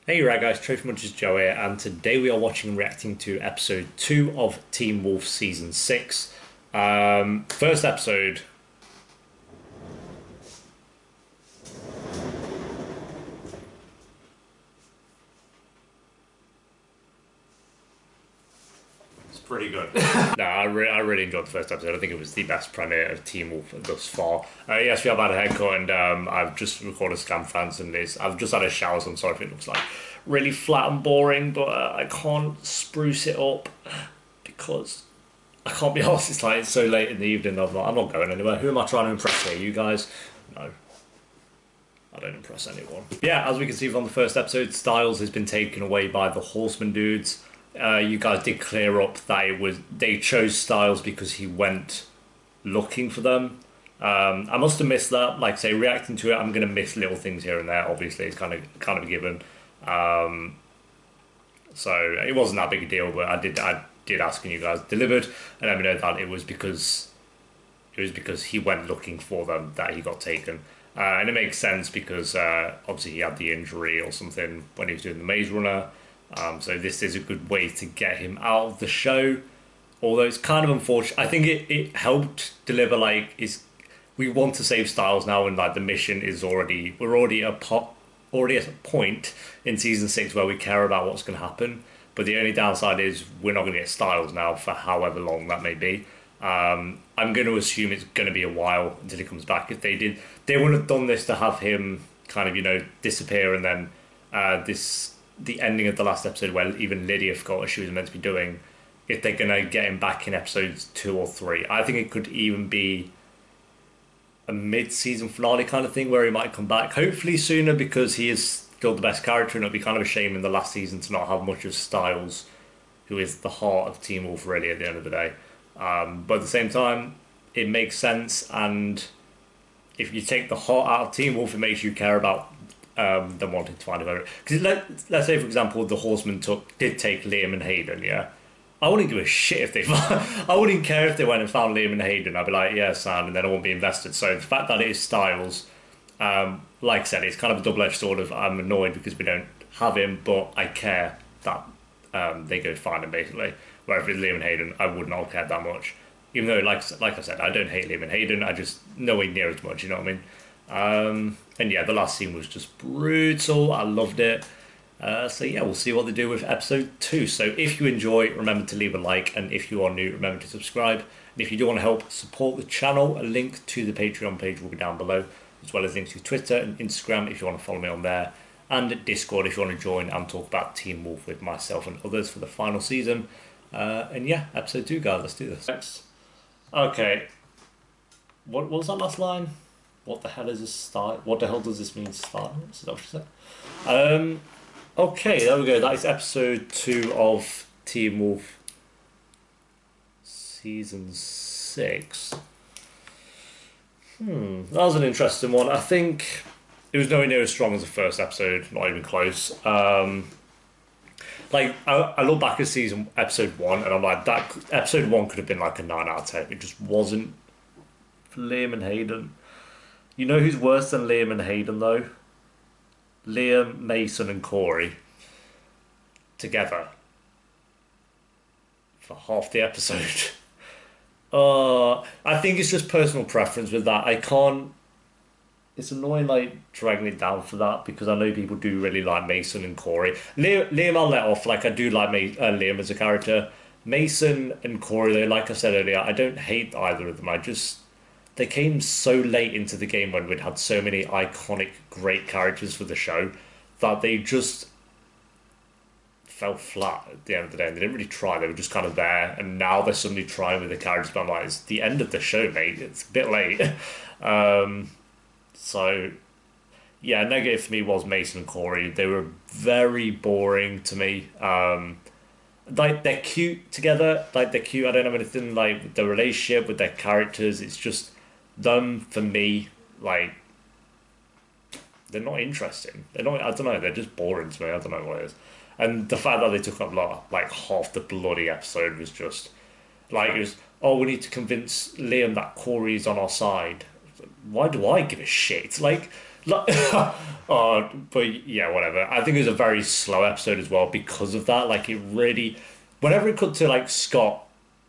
Hey right guys, Trophy Munchers Joe here, and today we are watching and reacting to episode 2 of Teen Wolf Season 6. First episode, it's pretty good. No, I really enjoyed the first episode. I think it was the best premiere of Teen Wolf thus far. Yes, we have had a haircut, and I've just recorded Scam Fans, and I've just had a shower, so I'm sorry if it looks like really flat and boring, but I can't spruce it up because I can't be arsed. It's so late in the evening. I'm not going anywhere. Who am I trying to impress here? You guys? No, I don't impress anyone. Yeah, as we can see from the first episode, Styles has been taken away by the Horseman dudes. You guys did clear up that they chose Styles because he went looking for them. I must have missed that. Like say, reacting to it, I'm gonna miss little things here and there. Obviously, it's kind of a given. So it wasn't that big a deal, but I did ask and you guys delivered, and let me know that it was because he went looking for them that he got taken. And it makes sense because obviously he had the injury or something when he was doing the Maze Runner. So this is a good way to get him out of the show. Although it's kind of unfortunate. I think it helped deliver we want to save Styles now, and like the mission is we're already at a point in season 6 where we care about what's going to happen. But the only downside is we're not going to get Styles now for however long that may be. I'm going to assume it's going to be a while until he comes back. If they did, they wouldn't have done this to have him kind of disappear, and then the ending of the last episode where even Lydia forgot what she was meant to be doing. If they're going to get him back in episodes 2 or 3, I think it could even be a mid-season finale kind of thing where he might come back, hopefully sooner, because he is still the best character, and it'll be kind of a shame in the last season to not have much of Styles, who is the heart of Teen Wolf really at the end of the day. But at the same time, it makes sense, and if you take the heart out of Teen Wolf, it makes you care about them wanting to find a better. Because let's say, for example, the Horsemen did take Liam and Hayden, yeah. I wouldn't give a shit if they. I wouldn't care if they went and found Liam and Hayden. I'd be like, yeah, Sam, and then I won't be invested. So the fact that it is Styles, like I said, it's kind of a double-edged sword of I'm annoyed because we don't have him, but I care that they go find him basically. Where if it's Liam and Hayden, I would not care that much. Even though, like I said, I don't hate Liam and Hayden. I just nowhere near as much. You know what I mean? And yeah, the last scene was just brutal. I loved it. So yeah, we'll see what they do with episode 2. So if you enjoy, remember to leave a like, and if you are new, remember to subscribe. And if you do want to help support the channel, a link to the Patreon page will be down below, as well as links to Twitter and Instagram if you want to follow me on there, and Discord if you want to join and talk about Teen Wolf with myself and others for the final season. And yeah, episode 2, guys, let's do this. Next. Okay. What was that last line? What the hell is this style? What the hell does this mean, style? Is that what she said? Okay, there we go. That is episode 2 of Teen Wolf Season 6. That was an interesting one. I think it was nowhere near as strong as the first episode, not even close. I look back at episode 1, and I'm like, that episode 1 could have been like a 9 out of 10. It just wasn't for Liam and Hayden. You know who's worse than Liam and Hayden, though? Liam, Mason, and Corey together for half the episode. I think it's just personal preference with that. I can't. It's annoying, dragging it down for that, because I know people do really like Mason and Corey. Liam, I'll let off. I do like Liam as a character. Mason and Corey, though, like I said earlier, I don't hate either of them. They came so late into the game when we'd had so many iconic, great characters for the show that they just fell flat at the end of the day. And they didn't really try. They were just kind of there. And now they're suddenly trying with the characters. But I'm like, it's the end of the show, mate. It's a bit late. So, yeah, negative for me was Mason and Corey. They were very boring to me. They're cute together. They're cute. I don't have anything with the relationship with their characters. It's just them for me. They're not interesting. They're not. I don't know. They're just boring to me. I don't know what it is. And the fact that they took up half the bloody episode was just it was. Oh, we need to convince Liam that Corey is on our side. Why do I give a shit? Like, but yeah, whatever. I think it was a very slow episode as well because of that. Like it really, whenever it cut to like Scott,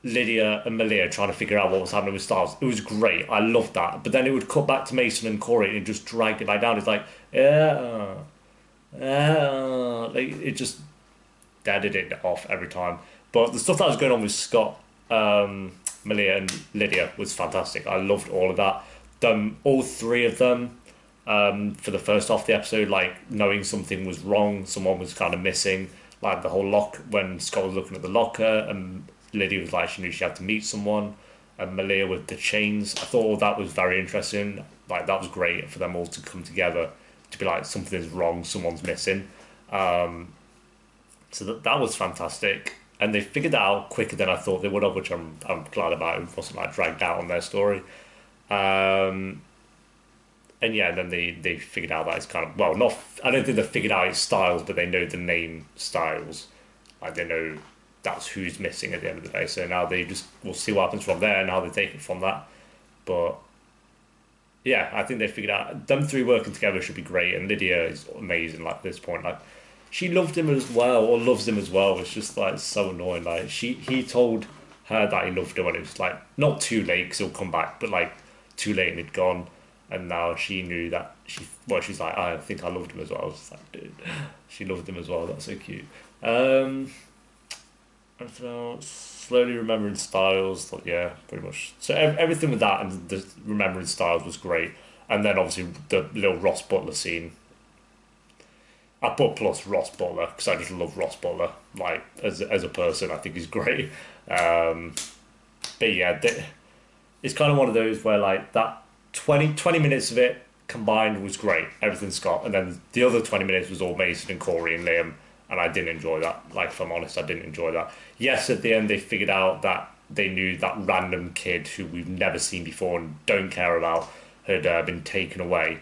Lydia, and Malia trying to figure out what was happening with Styles, it was great. I loved that. But then it would cut back to Mason and Corey and it just dragged it back down. It's like, yeah, like it just deaded it off every time. But the stuff that was going on with Scott, Malia, and Lydia was fantastic. I loved all of that. All three of them for the first half of the episode, like knowing something was wrong, someone was kind of missing, like the whole lock when Scott was looking at the locker, and Lydia was like she knew she had to meet someone, and Malia with the chains. I thought all that was very interesting. Like that was great for them all to come together to be like something's wrong, someone's missing. So that was fantastic, and they figured that out quicker than I thought they would have, which I'm glad about. It wasn't like dragged out on their story. And yeah, then they figured out that it's kind of, well, not, I don't think they figured out it's Styles, but they know the name Styles. Like they know that's who's missing at the end of the day. So now they just, we'll see what happens from there and how they take it from that. But yeah, I think they figured out them three working together should be great. And Lydia is amazing. Like at this point, like she loved him as well, or loves him as well. It's just like so annoying. Like he told her that he loved her when it was like not too late because he'll come back, but like too late and he'd gone. And now she knew that she's like, I think I loved him as well. I was like, dude, she loved him as well. That's so cute. Anything else? Slowly remembering Styles. Yeah, pretty much. So everything with that and the remembering Styles was great. And then obviously the little Ross Butler scene. I put plus Ross Butler because I just love Ross Butler. Like as a person, I think he's great. But yeah, it's kind of one of those where like that 20 minutes of it combined was great. Everything Scott, and then the other 20 minutes was all Mason and Corey and Liam, and I didn't enjoy that. Like if I'm honest, I didn't enjoy that. Yes, at the end they figured out that they knew that random kid who we've never seen before and don't care about had been taken away.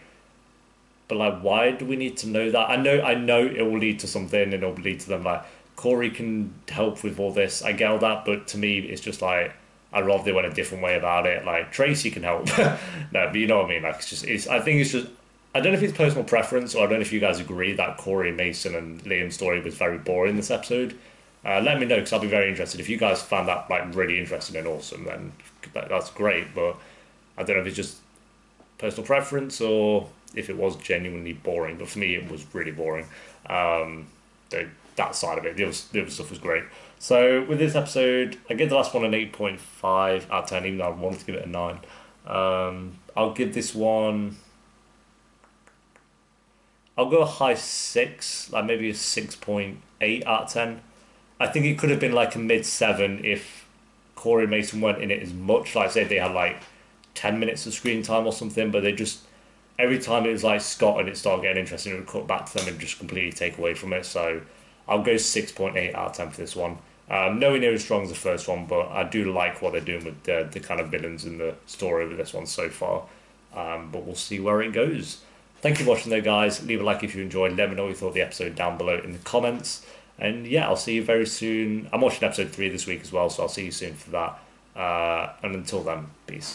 But like, why do we need to know that? I know it will lead to something, and it will lead to them like Corey can help with all this. I get all that, but to me, it's just like I'd rather they went a different way about it. Like Tracy can help, no, but you know what I mean. Like I think it's just. I don't know if it's personal preference, or I don't know if you guys agree that Corey, Mason, and Liam's story was very boring this episode. Let me know because I'll be very interested. If you guys found that like really interesting and awesome, then that's great. But I don't know if it's just personal preference or if it was genuinely boring. But for me, it was really boring. That side of it, the other stuff was great. So with this episode, I give the last one an 8.5 out of 10, even though I wanted to give it a 9. I'll give this one. I'll go a high 6, like maybe a 6.8 out of 10. I think it could have been like a mid 7 if Corey and Mason weren't in it as much. Like I said, they had like 10 minutes of screen time or something, but they just, every time it was like Scott and it started getting interesting, it would cut back to them and just completely take away from it. So I'll go 6.8 out of 10 for this one. Nowhere near as strong as the first one, but I do like what they're doing with the kind of villains in the story with this one so far. But we'll see where it goes. Thank you for watching though, guys. Leave a like if you enjoyed. Let me know what you thought of the episode down below in the comments. And yeah, I'll see you very soon. I'm watching episode 3 this week as well, so I'll see you soon for that. And until then, peace.